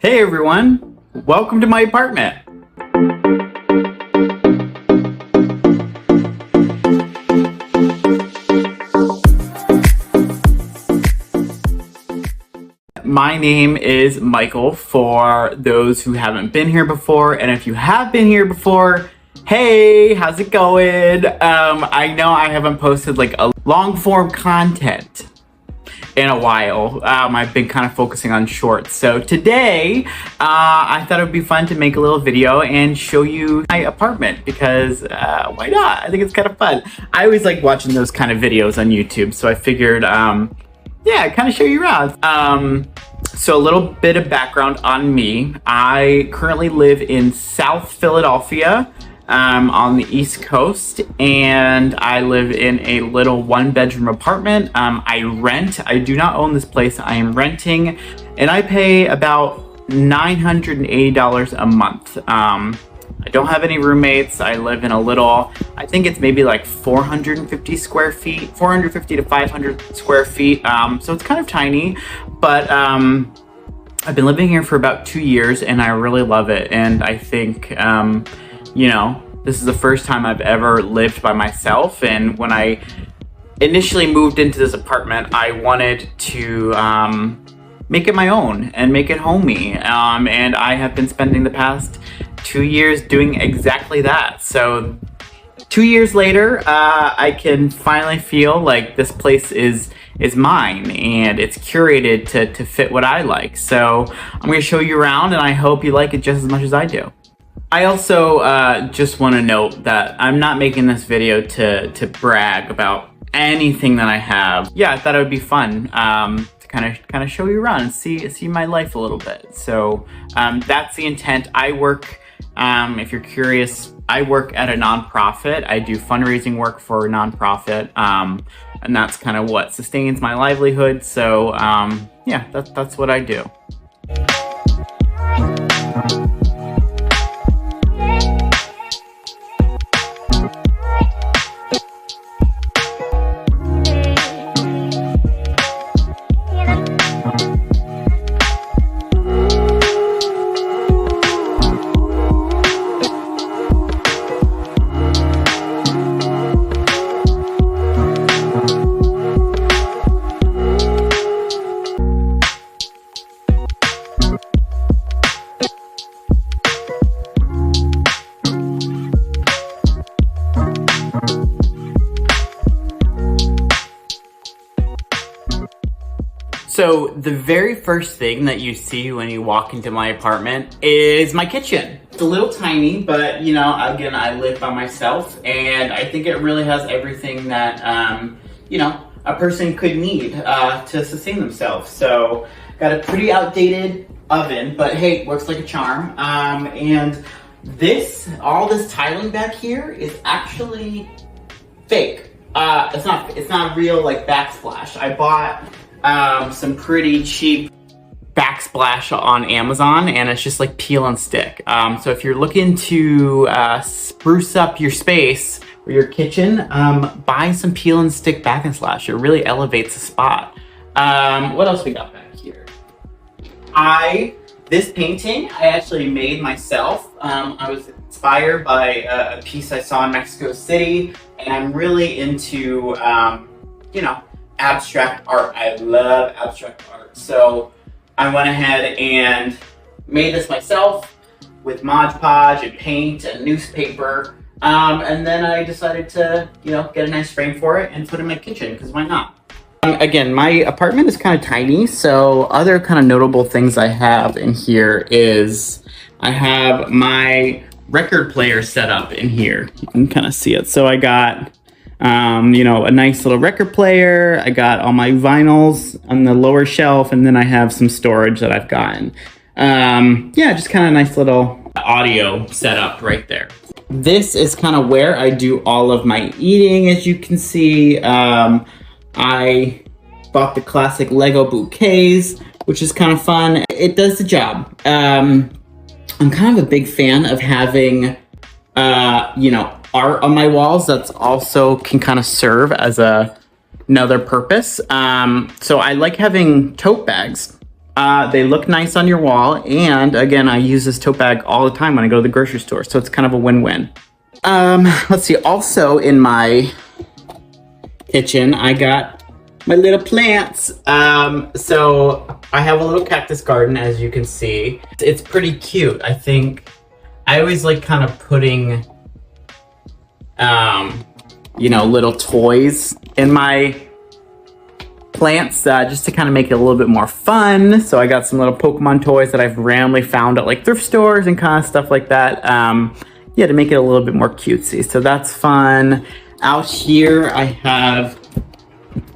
Hey everyone, welcome to my apartment. My name is Michael for those who haven't been here before, and if you have been here before, hey, how's it going? I know I haven't posted like a long form content in a while. I've been kind of focusing on shorts. So today, I thought it would be fun to make a little video and show you my apartment because why not? I think it's kind of fun. I always like watching those kind of videos on YouTube, so I figured, yeah, kind of show you around. So a little bit of background on me. I currently live in South Philadelphia, on the East Coast, and I live in a little one-bedroom apartment. I rent. I do not own this place. I am renting, and I pay about $980 a month. I don't have any roommates. I live in a little, I think it's maybe like 450 square feet, 450 to 500 square feet. So it's kind of tiny, but I've been living here for about 2 years and I really love it. And I think, you know, this is the first time I've ever lived by myself. And when I initially moved into this apartment, I wanted to make it my own and make it homey. And I have been spending the past 2 years doing exactly that. So 2 years later, I can finally feel like this place is mine and it's curated to fit what I like. So I'm gonna show you around and I hope you like it just as much as I do. I also just want to note that I'm not making this video to brag about anything that I have. Yeah, I thought it would be fun to kind of show you around and see my life a little bit. So that's the intent. I work, if you're curious, I work at a nonprofit. I do fundraising work for a nonprofit, and that's kind of what sustains my livelihood. So yeah, that's what I do. So the very first thing that you see when you walk into my apartment is my kitchen. It's a little tiny, but you know, again, I live by myself and I think it really has everything that, you know, a person could need to sustain themselves. So got a pretty outdated oven, but hey, works like a charm. And all this tiling back here is actually fake. It's not real like backsplash. I bought some pretty cheap backsplash on Amazon and it's just like peel and stick. So if you're looking to spruce up your space or your kitchen, buy some peel and stick backsplash. It really elevates the spot. What else we got back here? This painting I actually made myself. I was inspired by a piece I saw in Mexico City, and I'm really into, you know, abstract art. I love abstract art. So I went ahead and made this myself with Mod Podge and paint and newspaper. And then I decided to, you know, get a nice frame for it and put it in my kitchen, because why not? Again, my apartment is kind of tiny, so other kind of notable things I have in here is I have my record player set up in here. You can kind of see it. So I got you know, a nice little record player. I got all my vinyls on the lower shelf, and then I have some storage that I've gotten. Yeah, just kind of nice little audio setup right there. This is kind of where I do all of my eating, as you can see. I bought the classic Lego bouquets, which is kind of fun. It does the job. I'm kind of a big fan of having, you know, art on my walls that's also can kind of serve as another purpose. So I like having tote bags They look nice on your wall, and again, I use this tote bag all the time when I go to the grocery store, so it's kind of a win-win. Let's see, also in my kitchen, I got my little plants. So I have a little cactus garden, as you can see. It's pretty cute. I think I always like kind of putting, you know, little toys in my plants just to kind of make it a little bit more fun. So I got some little Pokemon toys that I've randomly found at like thrift stores and kind of stuff like that. Yeah, to make it a little bit more cutesy. So that's fun. Out here I have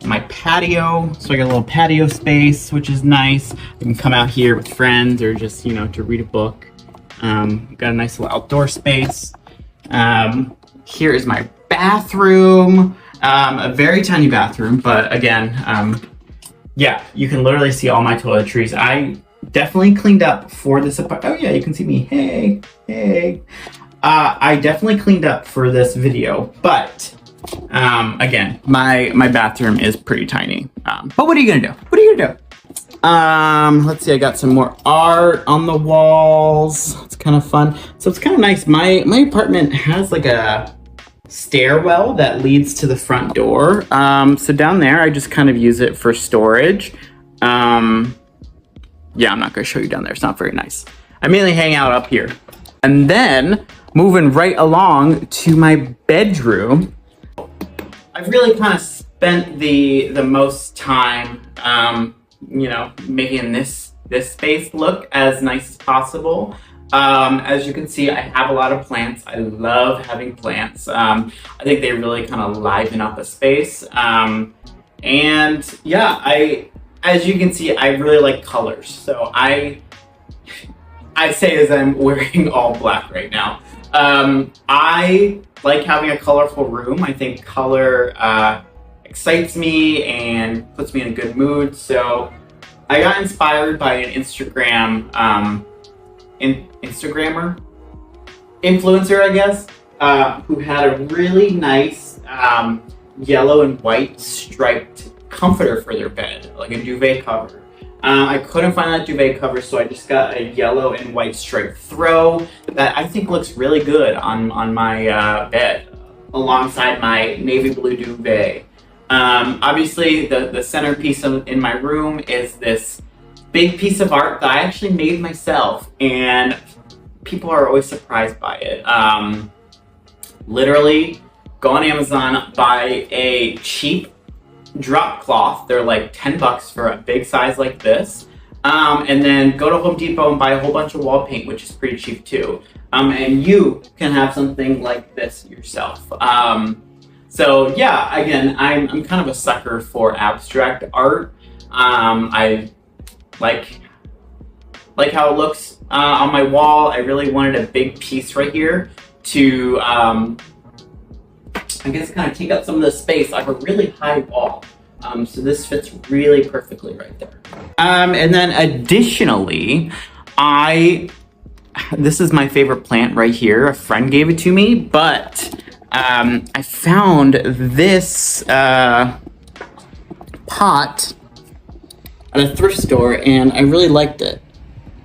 my patio. So I got a little patio space, which is nice. You can come out here with friends or just, you know, to read a book. Got a nice little outdoor space. Here is my bathroom. A very tiny bathroom, but again, yeah, you can literally see all my toiletries. I definitely cleaned up for this. Oh yeah, you can see me. Hey, hey. I definitely cleaned up for this video, but again, my bathroom is pretty tiny. But what are you gonna do? What are you gonna do? Let's see, I got some more art on the walls. It's kind of fun. So it's kind of nice. My apartment has like a stairwell that leads to the front door. So down there, I just kind of use it for storage. Yeah, I'm not gonna show you down there. It's not very nice. I mainly hang out up here. And then moving right along to my bedroom. I've really kind of spent the most time, you know, making this space look as nice as possible. As you can see, I have a lot of plants. I love having plants. I think they really kind of liven up a space. And yeah, as you can see, I really like colors. So I say as I'm wearing all black right now. I like having a colorful room. I think color excites me and puts me in a good mood. So I got inspired by an influencer, I guess, who had a really nice yellow and white striped comforter for their bed, like a duvet cover. I couldn't find that duvet cover, so I just got a yellow and white striped throw that I think looks really good on my bed, alongside my navy blue duvet. Obviously, the centerpiece in my room is this big piece of art that I actually made myself, and people are always surprised by it. Literally, go on Amazon, buy a cheap drop cloth. They're like 10 bucks for a big size like this. And then go to Home Depot and buy a whole bunch of wall paint, which is pretty cheap too. And you can have something like this yourself. So yeah, again, I'm kind of a sucker for abstract art. I like how it looks on my wall. I really wanted a big piece right here to, I guess, kind of take up some of the space. I have a really high wall, so this fits really perfectly right there. And then additionally, this is my favorite plant right here. A friend gave it to me, but I found this pot at a thrift store, and I really liked it.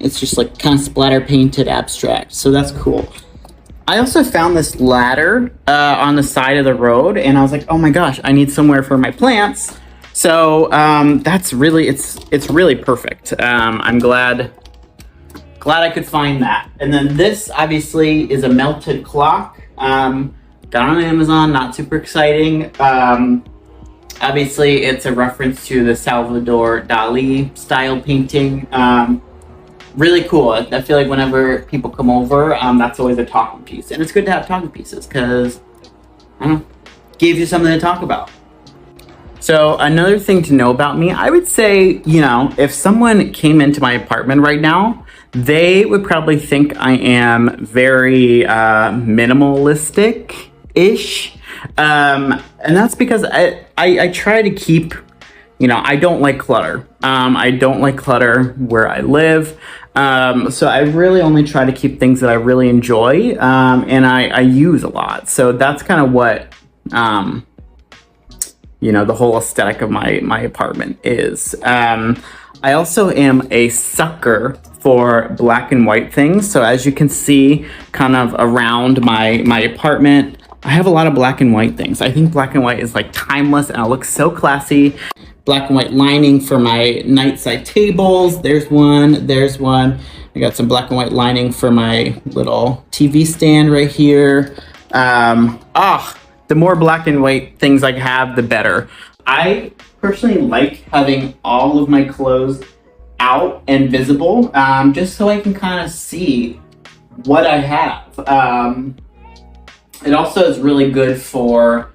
It's just like kind of splatter painted abstract, so that's cool. I also found this ladder on the side of the road, and I was like, oh my gosh, I need somewhere for my plants. So that's really, it's really perfect. I'm glad I could find that. And then this obviously is a melted clock. Got on Amazon, not super exciting. Obviously, it's a reference to the Salvador Dali style painting. Really cool. I feel like whenever people come over, that's always a talking piece. And it's good to have talking pieces because, I don't know, gives you something to talk about. So another thing to know about me, I would say, you know, if someone came into my apartment right now, they would probably think I am very minimalistic-ish. And that's because I try to keep, you know, I don't like clutter. I don't like clutter where I live. So I really only try to keep things that I really enjoy, and I use a lot. So that's kind of what, you know, the whole aesthetic of my apartment is. I also am a sucker for black and white things. So as you can see, kind of around my apartment, I have a lot of black and white things. I think black and white is like timeless and it looks so classy. Black and white lining for my nightside tables. There's one, there's one. I got some black and white lining for my little TV stand right here. The more black and white things I have, the better. I personally like having all of my clothes out and visible, just so I can kind of see what I have. It also is really good for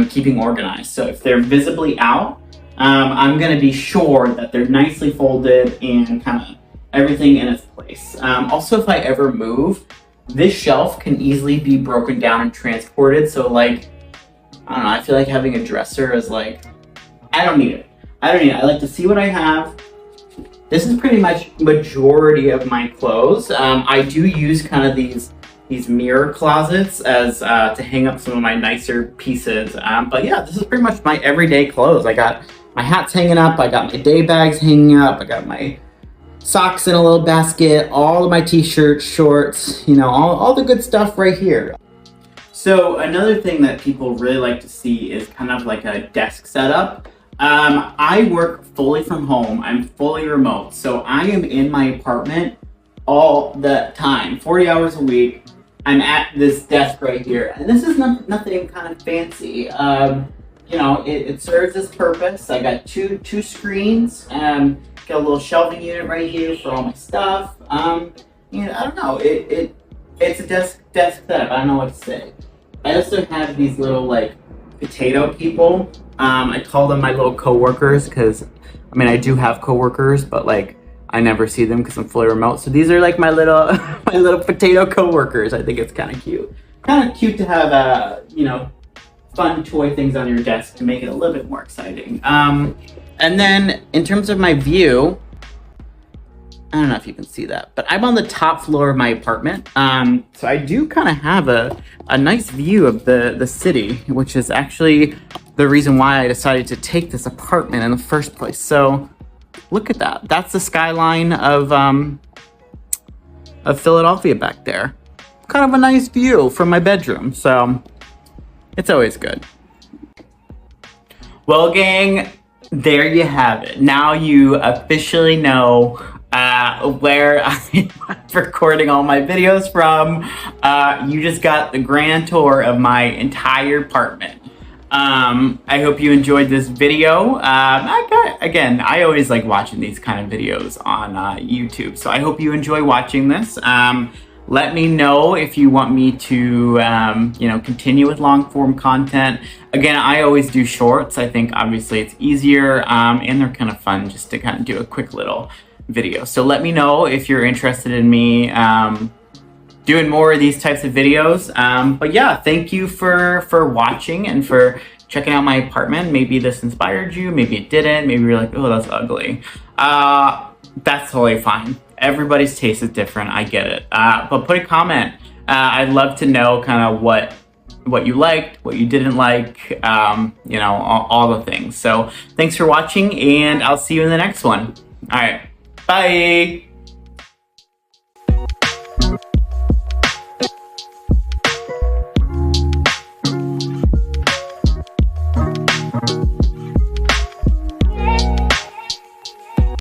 keeping organized. So if they're visibly out, I'm gonna be sure that they're nicely folded and kind of everything in its place. Also, if I ever move, this shelf can easily be broken down and transported. So like, I don't know, I feel like having a dresser is like, I don't need it. I like to see what I have. This is pretty much majority of my clothes. I do use kind of these mirror closets as to hang up some of my nicer pieces. But yeah, this is pretty much my everyday clothes. I got my hats hanging up, I got my day bags hanging up, I got my socks in a little basket, all of my t-shirts, shorts, you know, all the good stuff right here. So another thing that people really like to see is kind of like a desk setup. I work fully from home. I'm fully remote. So I am in my apartment all the time, 40 hours a week. I'm at this desk right here. And this is nothing kind of fancy. You know, it serves its purpose. I got two screens. Got a little shelving unit right here for all my stuff. You know, I don't know. It's a desk setup. I don't know what to say. I also have these little like potato people. I call them my little coworkers because, I mean, I do have coworkers, but like I never see them because I'm fully remote. So these are like my little my little potato coworkers. I think it's kind of cute. Kind of cute to have you know, fun toy things on your desk to make it a little bit more exciting. And then in terms of my view, I don't know if you can see that, but I'm on the top floor of my apartment. So I do kind of have a nice view of the city, which is actually the reason why I decided to take this apartment in the first place. So look at that. That's the skyline of Philadelphia back there. Kind of a nice view from my bedroom. So it's always good. Well, gang, there you have it. Now you officially know where I'm recording all my videos from. You just got the grand tour of my entire apartment. I hope you enjoyed this video. Again, I always like watching these kind of videos on YouTube, so I hope you enjoy watching this. Let me know if you want me to, you know, continue with long form content. Again, I always do shorts. I think obviously it's easier, and they're kind of fun just to kind of do a quick little video. So let me know if you're interested in me doing more of these types of videos. But yeah, thank you for watching and for checking out my apartment. Maybe this inspired you, maybe it didn't, maybe you're like, oh, that's ugly. That's totally fine. Everybody's taste is different, I get it. But put a comment. I'd love to know kind of what you liked, what you didn't like, you know, all the things. So thanks for watching, and I'll see you in the next one. All right, bye.